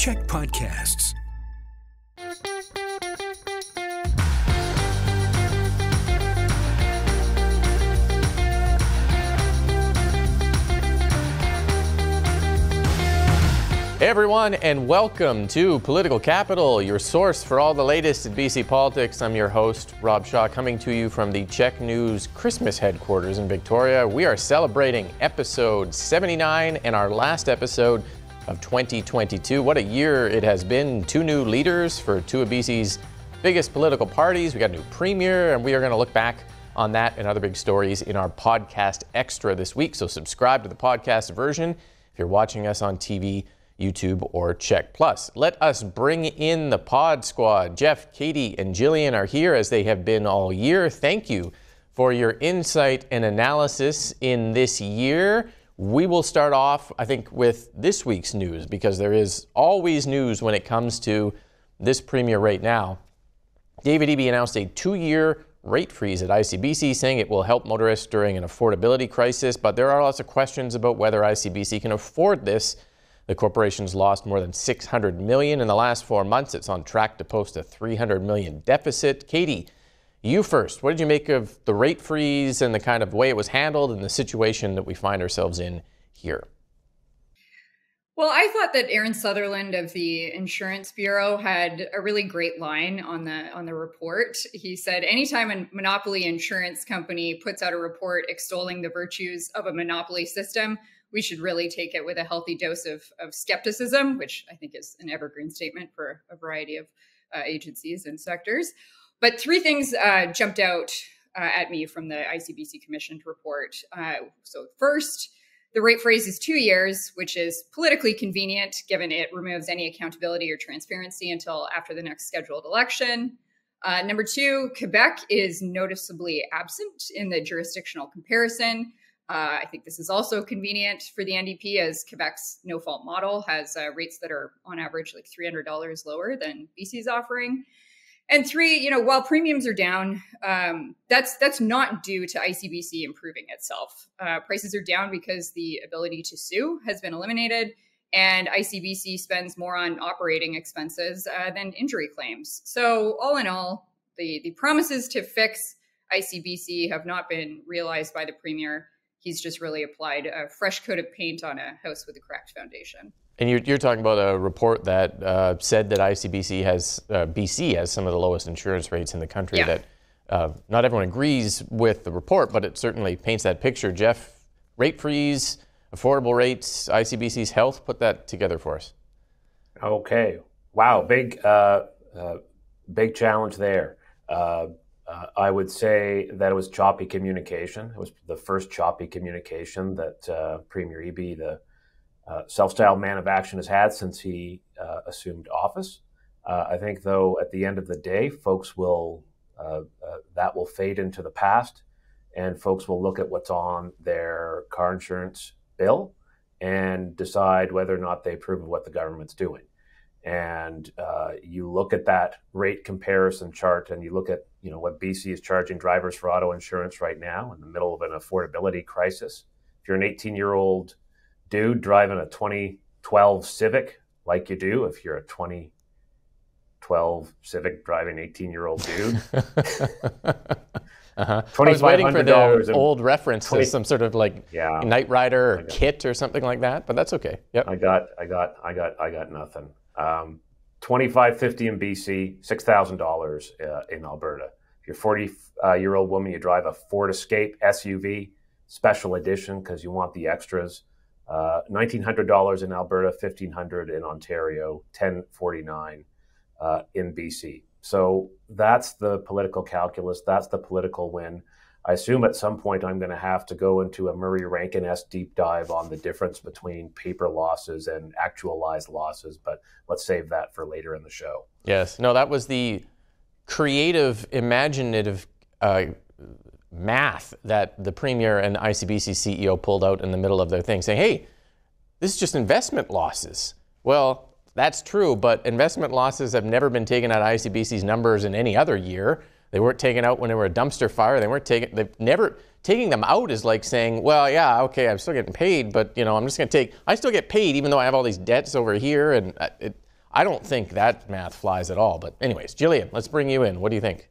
Check Podcasts. Hey everyone, and welcome to Political Capital, your source for all the latest in BC politics. I'm your host, Rob Shaw, coming to you from the Check News Christmas headquarters in Victoria. We are celebrating episode 79 and our last episode of 2022. What a year it has been. Two new leaders for two of BC's biggest political parties. We got a new premier, and we are going to look back on that and other big stories in our podcast extra this week. So subscribe to the podcast version if you're watching us on TV, YouTube, or Check Plus. Let us bring in the pod squad. Jeff, Katy, and Jillian are here as they have been all year. Thank you for your insight and analysis in this year. We will start off, I think, with this week's news, because there is always news when it comes to this premier right now. David Eby announced a 2-year rate freeze at Icbc, saying it will help motorists during an affordability crisis, but there are lots of questions about whether Icbc can afford this. The corporation's lost more than $600 million in the last 4 months. It's on track to post a $300 million deficit. Katy, you first. What did you make of the rate freeze and the kind of way it was handled and the situation that we find ourselves in here? Well, I thought that Aaron Sutherland of the Insurance Bureau had a really great line on the report. He said, anytime a monopoly insurance company puts out a report extolling the virtues of a monopoly system, we should really take it with a healthy dose of skepticism, which I think is an evergreen statement for a variety of agencies and sectors. But three things jumped out at me from the Icbc commissioned report. So first, the rate freeze is 2 years, which is politically convenient, given it removes any accountability or transparency until after the next scheduled election. Number two, Quebec is noticeably absent in the jurisdictional comparison. I think this is also convenient for the NDP, as Quebec's no-fault model has rates that are on average like $300 lower than BC's offering. And three, while premiums are down, that's not due to Icbc improving itself. Prices are down because the ability to sue has been eliminated, and Icbc spends more on operating expenses than injury claims. So all in all, the promises to fix Icbc have not been realized by the premier. He's just really applied a fresh coat of paint on a house with a cracked foundation. And you're talking about a report that said that Icbc has, BC has some of the lowest insurance rates in the country. Yeah. That not everyone agrees with the report, but it certainly paints that picture. Jeff, rate freeze, affordable rates, Icbc's health, put that together for us. Okay. Wow. Big challenge there. I would say that it was choppy communication. It was the first choppy communication that Premier Eby, the self-styled man of action, has had since he assumed office. I think, though, at the end of the day, folks will that will fade into the past, and folks will look at what's on their car insurance bill and decide whether or not they approve of what the government's doing. And you look at that rate comparison chart, and you look at what BC is charging drivers for auto insurance right now in the middle of an affordability crisis. If you're an 18-year-old dude driving a 2012 Civic, like you do, if you're a 2012 Civic driving 18-year-old dude. I was waiting for the old reference to some sort of Knight Rider or kit or something like that, but that's okay. Yep. I got nothing. $2,550 in BC, $6,000 in Alberta. If you're a 40-year-old woman, you drive a Ford Escape SUV, special edition, because you want the extras. $1,900 in Alberta, $1,500 in Ontario, $1,049 in BC. So that's the political calculus. That's the political win. I assume at some point I'm going to have to go into a Murray Rankin-esque deep dive on the difference between paper losses and actualized losses, but let's save that for later in the show. Yes. No, that was the creative, imaginative math that the Premier and Icbc CEO pulled out in the middle of their thing, saying, hey, this is just investment losses. Well, that's true, but investment losses have never been taken out of Icbc's numbers in any other year. They weren't taken out when they were a dumpster fire. They've never, taking them out is like saying, well, yeah, okay, I'm still getting paid, but I'm just going to I still get paid even though I have all these debts over here. And I don't think that math flies at all. But anyways, Jillian, let's bring you in. What do you think?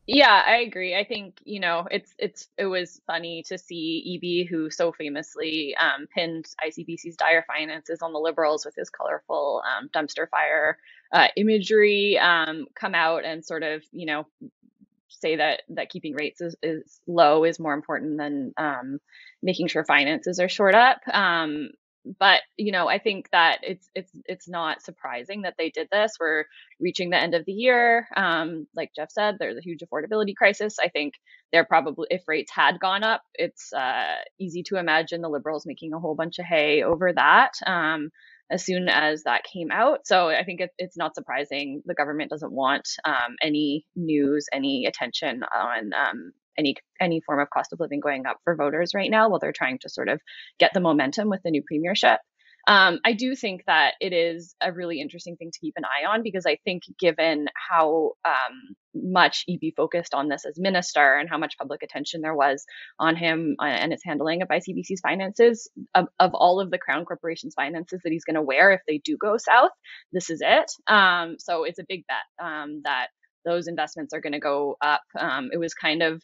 Yeah, I agree. I think, it was funny to see Eby, who so famously pinned ICBC's dire finances on the Liberals with his colorful dumpster fire imagery, come out and sort of, say that keeping rates is low is more important than making sure finances are shored up. But I think that it's not surprising that they did this. We're reaching the end of the year. Like Jeff said, there's a huge affordability crisis. I think they're probably, if rates had gone up, it's easy to imagine the Liberals making a whole bunch of hay over that as soon as that came out. So I think it's not surprising the government doesn't want any news, any attention on any form of cost of living going up for voters right now while they're trying to sort of get the momentum with the new premiership. I do think that it is a really interesting thing to keep an eye on, because I think given how much Eby focused on this as minister and how much public attention there was on him and his handling of ICBC's finances, of all of the Crown Corporation's finances that he's going to wear if they do go south, this is it. So it's a big bet that those investments are going to go up. It was kind of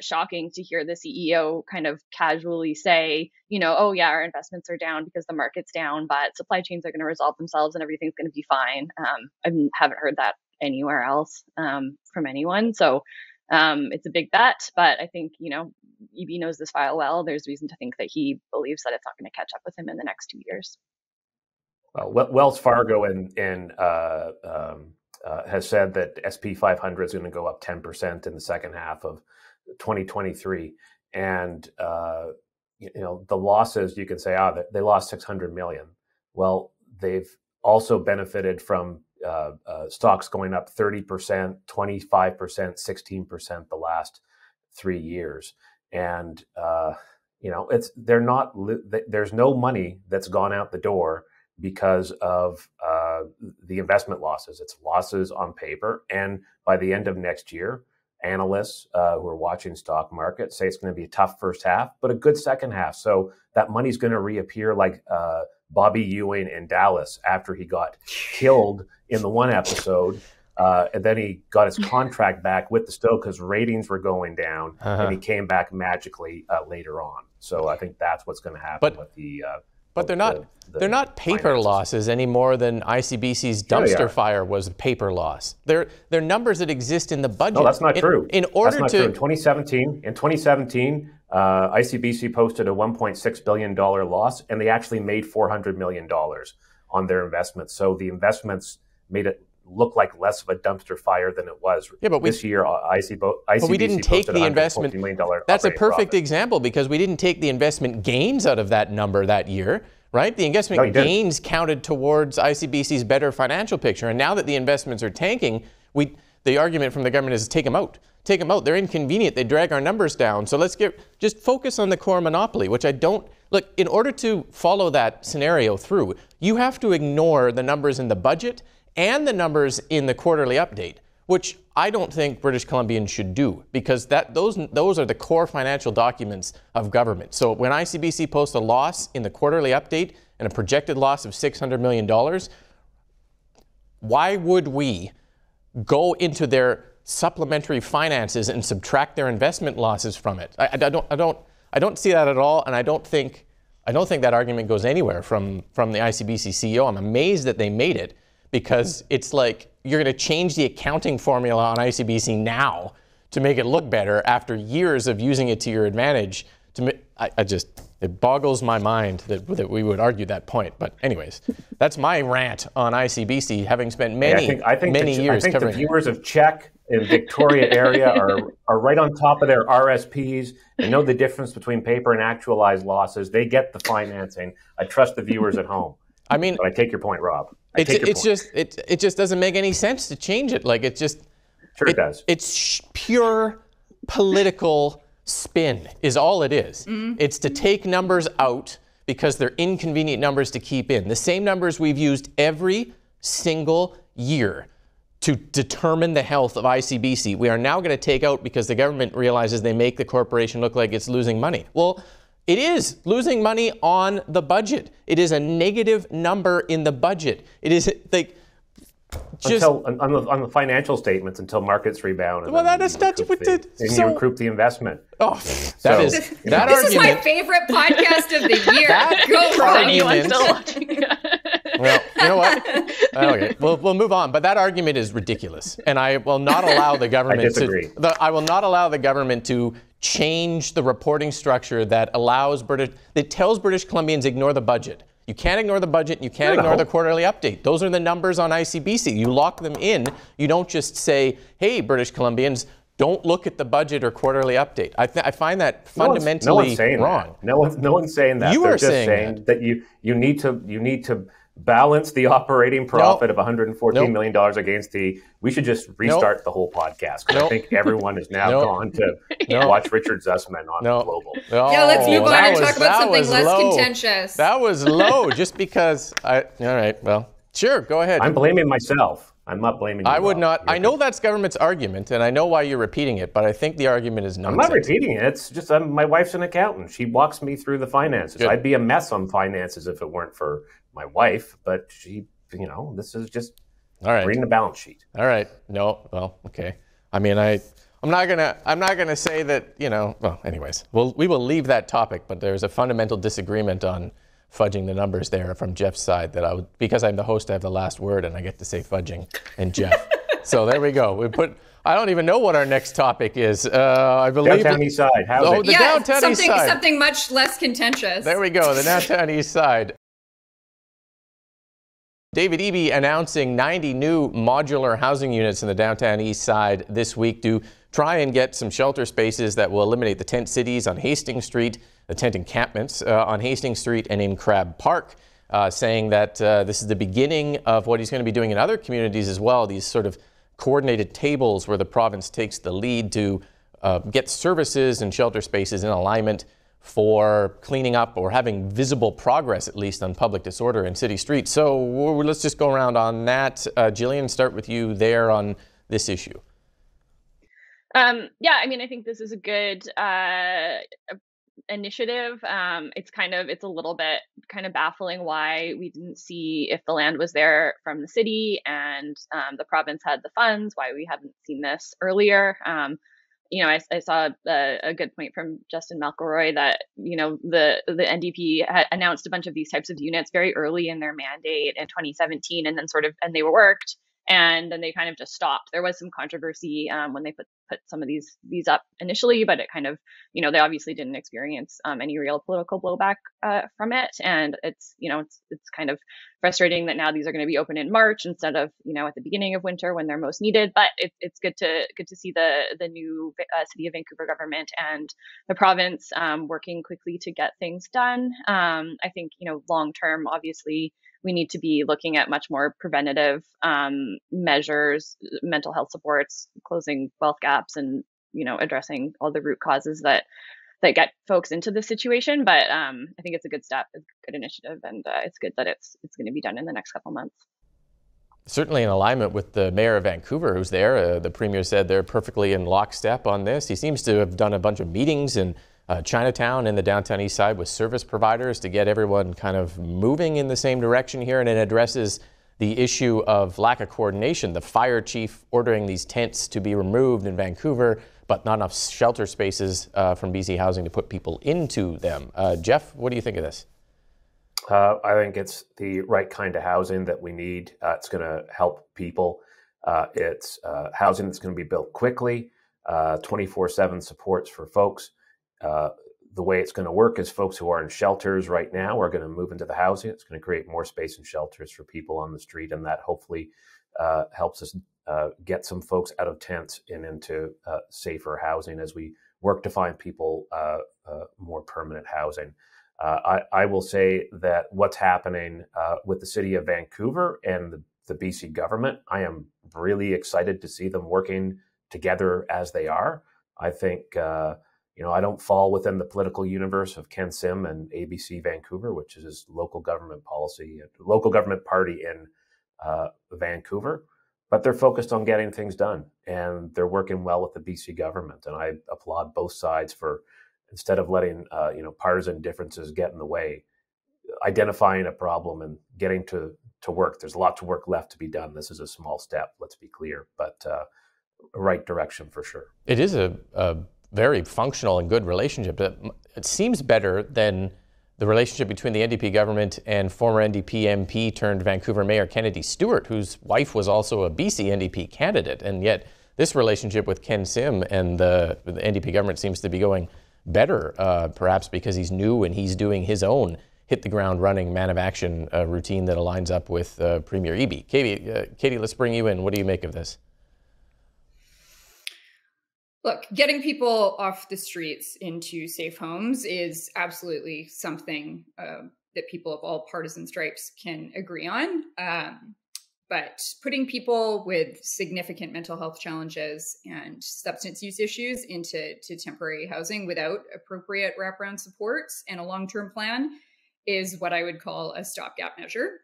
shocking to hear the CEO kind of casually say, oh yeah, our investments are down because the market's down, but supply chains are going to resolve themselves and everything's going to be fine. I haven't heard that anywhere else from anyone. So it's a big bet, but I think, Eby knows this file well. There's reason to think that he believes that it's not going to catch up with him in the next 2 years. Well, Wells Fargo has said that SP 500 is going to go up 10% in the second half of 2023, and the losses, you can say, they lost 600 million. Well, they've also benefited from stocks going up 30%, 25%, 16% the last 3 years, and there's no money that's gone out the door because of the investment losses. It's losses on paper, and by the end of next year, analysts who are watching stock market say it's going to be a tough first half, but a good second half. So that money's going to reappear like Bobby Ewing in Dallas after he got killed in the one episode. And then he got his contract back with the Stoke because ratings were going down, and he came back magically later on. So I think that's what's going to happen with the... But they're not paper finances. Losses any more than ICBC's dumpster fire was a paper loss. They're numbers that exist in the budget. No, that's not true. In order that's not true. In 2017, ICBC posted a $1.6 billion loss, and they actually made $400 million on their investments. So the investments made it look like less of a dumpster fire than it was. Yeah, but this year, ICBC we didn't take the investment. That's a perfect profit. Example, because we didn't take the investment gains out of that number that year, right? The investment gains counted towards ICBC's better financial picture. And now that the investments are tanking, the argument from the government is take them out. Take them out. They're inconvenient. They drag our numbers down. So let's just focus on the core monopoly, which I don't... Look, in order to follow that scenario through, you have to ignore the numbers in the budget and the numbers in the quarterly update, which I don't think British Columbians should do, because those are the core financial documents of government. So when ICBC posts a loss in the quarterly update and a projected loss of $600 million, why would we go into their supplementary finances and subtract their investment losses from it? I don't see that at all, and I don't think that argument goes anywhere from the ICBC CEO. I'm amazed that they made it, because it's like you're going to change the accounting formula on ICBC now to make it look better after years of using it to your advantage. It boggles my mind that we would argue that point. But anyways, that's my rant on ICBC, having spent many years covering it. I think the viewers of Czech in Victoria area are right on top of their RSPs. They know the difference between paper and actualized losses. They get the financing. I trust the viewers at home. I mean, but I take your point, Rob. It just doesn't make any sense to change it. Like, it does. It's pure political spin is all it is. Mm-hmm. It's to take numbers out because they're inconvenient numbers to keep in. The same numbers we've used every single year to determine the health of ICBC. We are now going to take out because the government realizes they make the corporation look like it's losing money. Well, It is losing money on the budget. It is a negative number in the budget. It is like just until on the financial statements until markets rebound. And well, then that's you recoup the investment. Oh, This argument. is my favorite podcast of the year. Go For Rob. anyone still watching. Well, you know what? Okay, we'll move on. But that argument is ridiculous, and I will not allow the government I disagree. I will not allow the government to change the reporting structure that tells British Columbians ignore the budget. You can't ignore the budget. And you can't ignore the quarterly update. Those are the numbers on ICBC. You lock them in. You don't just say, "Hey, British Columbians, don't look at the budget or quarterly update." I find that fundamentally no one's saying wrong. That. No one's saying that. You They're are just saying that you need to balance the operating profit of $114 million against we should just restart the whole podcast, because I think everyone has now gone to watch Richard Zussman on Global. Yeah, let's move on and talk about something less contentious. That was low, just because all right, well, sure, go ahead. I'm blaming myself. I'm not blaming you. I would not. I know that's government's argument, and I know why you're repeating it, but I think the argument is nonsense. I'm not repeating it. It's just my wife's an accountant. She walks me through the finances. Good. I'd be a mess on finances if it weren't for my wife, but she, this is just reading the balance sheet. All right. No. Well, okay. I mean, I'm not gonna say that. Well, anyways, we will leave that topic. But there's a fundamental disagreement on fudging the numbers there from Jeff's side because I'm the host, I have the last word, and I get to say fudging and Jeff. So there we go. I don't even know what our next topic is. I believe downtown Eastside. Downtown Eastside. Something much less contentious. There we go. The downtown Eastside. David Eby announcing 90 new modular housing units in the downtown East Side this week to try and get some shelter spaces that will eliminate the tent cities on Hastings Street, the tent encampments on Hastings Street and in Crab Park, saying that this is the beginning of what he's going to be doing in other communities as well, these sort of coordinated tables where the province takes the lead to get services and shelter spaces in alignment for cleaning up or having visible progress, at least, on public disorder in city streets. So let's just go around on that. Jillian, start with you there on this issue. Yeah, I mean, I think this is a good initiative. It's a little bit kind of baffling why we didn't see if the land was there from the city and the province had the funds, why we haven't seen this earlier. I saw a good point from Justin McElroy that, the NDP had announced a bunch of these types of units very early in their mandate in 2017, and then and they were worked, and then they kind of just stopped. There was some controversy when they put some of these up initially, but it kind of, they obviously didn't experience any real political blowback from it. And it's kind of frustrating that now these are going to be open in March instead of, at the beginning of winter when they're most needed. But it's good to see the new City of Vancouver government and the province working quickly to get things done. I think, long term, obviously, we need to be looking at much more preventative measures, mental health supports, closing wealth gaps, and addressing all the root causes that get folks into this situation. But I think it's a good step, it's a good initiative, and it's good that it's going to be done in the next couple months. Certainly in alignment with the mayor of Vancouver, who's there. The premier said they're perfectly in lockstep on this. He seems to have done a bunch of meetings in Chinatown and the downtown East Side with service providers to get everyone kind of moving in the same direction here, and it addresses the issue of lack of coordination. The fire chief ordering these tents to be removed in Vancouver, but not enough shelter spaces from BC Housing to put people into them. Jeff, what do you think of this? I think it's the right kind of housing that we need. It's going to help people. It's housing that's going to be built quickly, 24/7 supports for folks. The way it's going to work is folks who are in shelters right now are going to move into the housing. It's going to create more space and shelters for people on the street, and that hopefully helps us get some folks out of tents and into safer housing as we work to find people more permanent housing. I will say that what's happening with the City of Vancouver and the BC government, I am really excited to see them working together as they are. I think I don't fall within the political universe of Ken Sim and ABC Vancouver, which is his local government party in Vancouver, but they're focused on getting things done, and they're working well with the BC government. And I applaud both sides for instead of letting partisan differences get in the way, identifying a problem and getting to work. There's lots of work left to be done. This is a small step, let's be clear, but right direction for sure. It is a very functional and good relationship. It seems better than the relationship between the NDP government and former NDP MP turned Vancouver Mayor Kennedy Stewart, whose wife was also a BC NDP candidate. And yet this relationship with Ken Sim and the NDP government seems to be going better, perhaps because he's new and he's doing his own hit the ground running man of action routine that aligns up with Premier Eby. Katy, let's bring you in. What do you make of this? Look, getting people off the streets into safe homes is absolutely something that people of all partisan stripes can agree on. But putting people with significant mental health challenges and substance use issues into temporary housing without appropriate wraparound supports and a long-term plan is what I would call a stopgap measure.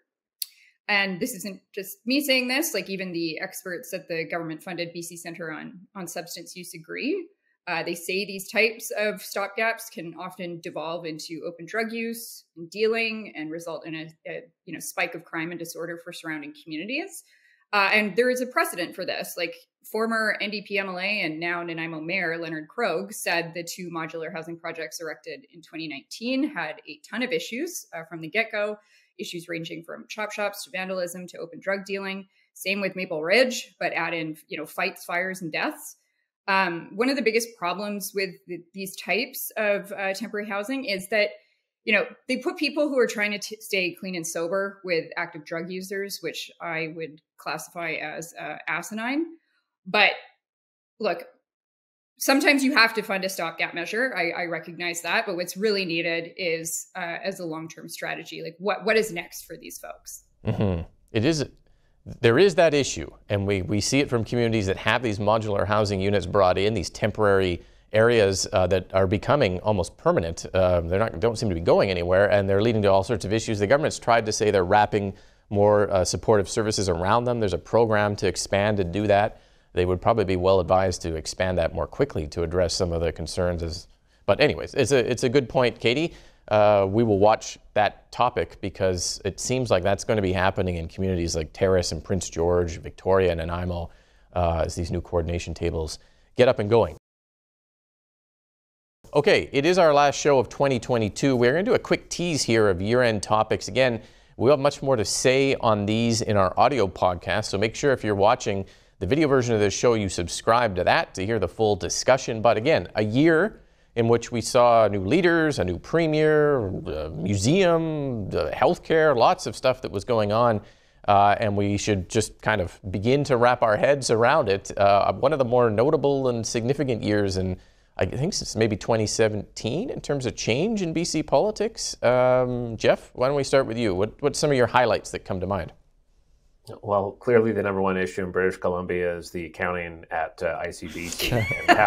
And this isn't just me saying this, like even the experts at the government-funded BC Centre on Substance Use agree. They say these types of stopgaps can often devolve into open drug use and dealing and result in a spike of crime and disorder for surrounding communities. And there is a precedent for this. Like former NDP MLA and now Nanaimo Mayor Leonard Krogh said the 2 modular housing projects erected in 2019 had a ton of issues from the get-go. Issues ranging from chop shops to vandalism to open drug dealing. Same with Maple Ridge, but add in, fights, fires, and deaths. One of the biggest problems with these types of temporary housing is that, they put people who are trying to stay clean and sober with active drug users, which I would classify as asinine. But look, sometimes you have to fund a stopgap measure. I recognize that, but what's really needed is as a long-term strategy, like what is next for these folks? Mm-hmm. There is that issue, and we see it from communities that have these modular housing units brought in, these temporary areas that are becoming almost permanent. Don't seem to be going anywhere, and they're leading to all sorts of issues. The government's tried to say they're wrapping more supportive services around them. There's a program to expand and do that. They would probably be well advised to expand that more quickly to address some of the concerns. But anyways, it's a good point, Katy. We will watch that topic because it seems like that's going to be happening in communities like Terrace and Prince George, Victoria and Nanaimo as these new coordination tables get up and going. Okay, it is our last show of 2022. We're going to do a quick tease here of year-end topics. Again, we'll have much more to say on these in our audio podcast, so make sure if you're watching the video version of this show, you subscribe to that to hear the full discussion. But again, a year in which we saw new leaders, a new premier, a museum, healthcare, lots of stuff that was going on. And we should just kind of begin to wrap our heads around it. One of the more notable and significant years in, I think since maybe 2017 in terms of change in BC politics. Jeff, why don't we start with you? What's some of your highlights that come to mind? Well, clearly the number one issue in British Columbia is the accounting at Icbc and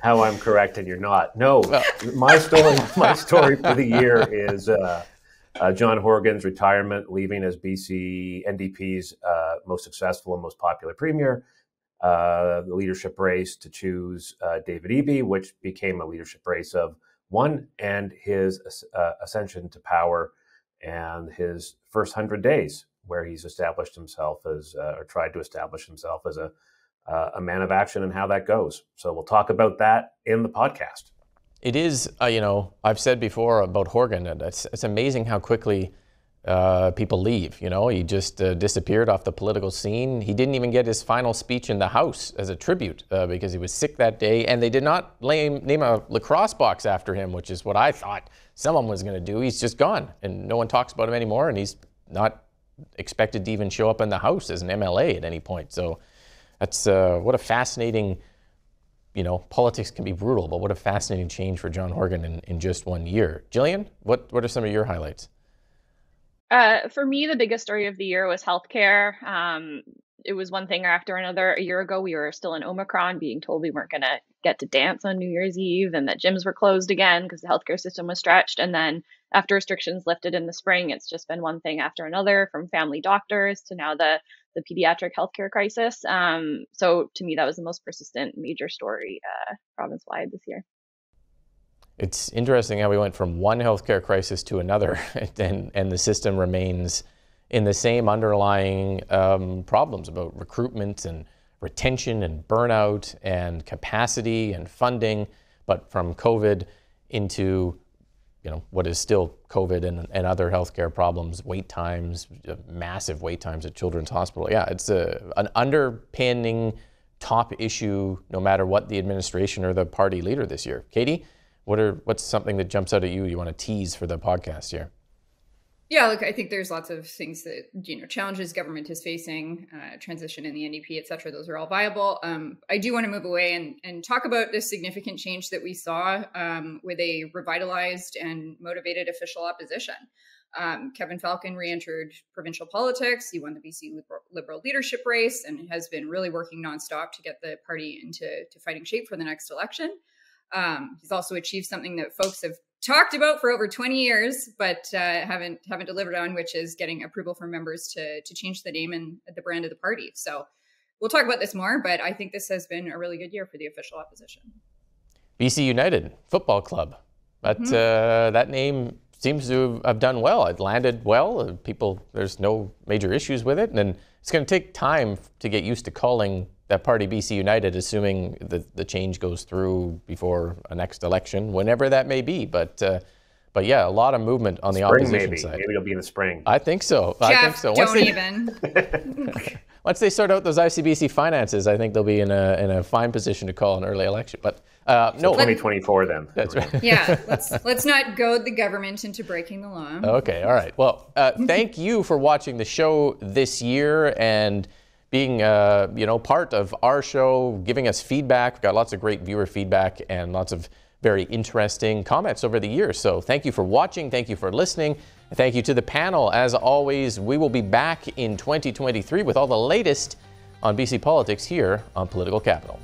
how I'm correct and you're not. No, well, my story for the year is John Horgan's retirement, leaving as BC NDP's most successful and most popular premier. The leadership race to choose David Eby, which became a leadership race of one, and his ascension to power and his first 100 days, where he's established himself as, or tried to establish himself as a man of action and how that goes. So we'll talk about that in the podcast. It is, I've said before about Horgan, and it's amazing how quickly people leave. He just disappeared off the political scene. He didn't even get his final speech in the House as a tribute because he was sick that day, and they did not name a lacrosse box after him, which is what I thought someone was going to do. He's just gone, and no one talks about him anymore, and he's not expected to even show up in the House as an MLA at any point. So that's what a fascinating, politics can be brutal, but what a fascinating change for John Horgan in just 1 year. Jillian, what are some of your highlights? For me, the biggest story of the year was healthcare. it was one thing after another. A year ago, we were still in Omicron, being told we weren't going to get to dance on New Year's Eve and that gyms were closed again because the healthcare system was stretched. And then after restrictions lifted in the spring, it's just been one thing after another, from family doctors to now the pediatric healthcare crisis. So to me, that was the most persistent major story province-wide this year. It's interesting how we went from one healthcare crisis to another, and the system remains in the same underlying problems about recruitment and retention and burnout and capacity and funding. But from COVID into, what is still COVID and other healthcare problems, wait times, massive wait times at Children's Hospital. Yeah, it's an underpinning top issue no matter what the administration or the party leader this year. Katie, what's something that jumps out at you want to tease for the podcast here? Yeah, look, I think there's lots of things that, challenges government is facing, transition in the NDP, et cetera. Those are all viable. I do want to move away and talk about the significant change that we saw with a revitalized and motivated official opposition. Kevin Falcon re-entered provincial politics. He won the BC Liberal leadership race and has been really working nonstop to get the party into fighting shape for the next election. He's also achieved something that folks have talked about for over 20 years, but haven't delivered on, which is getting approval from members to change the name and the brand of the party. So we'll talk about this more, but I think this has been a really good year for the official opposition. BC United Football Club. That name seems to have done well. It landed well. There's no major issues with it. And it's going to take time to get used to calling that party BC United, assuming the change goes through before a next election, whenever that may be. But yeah, a lot of movement on the opposition side. Maybe it'll be in the spring. I think so. Jeff, don't even. Once they sort out those Icbc finances, I think they'll be in a fine position to call an early election. But no, 2024 then. That's right. Yeah, let's not goad the government into breaking the law. Okay, all right. Well, thank you for watching the show this year and being part of our show, giving us feedback. We've got lots of great viewer feedback and lots of very interesting comments over the years. So thank you for watching. Thank you for listening. And thank you to the panel. As always, we will be back in 2023 with all the latest on BC politics here on Political Capital.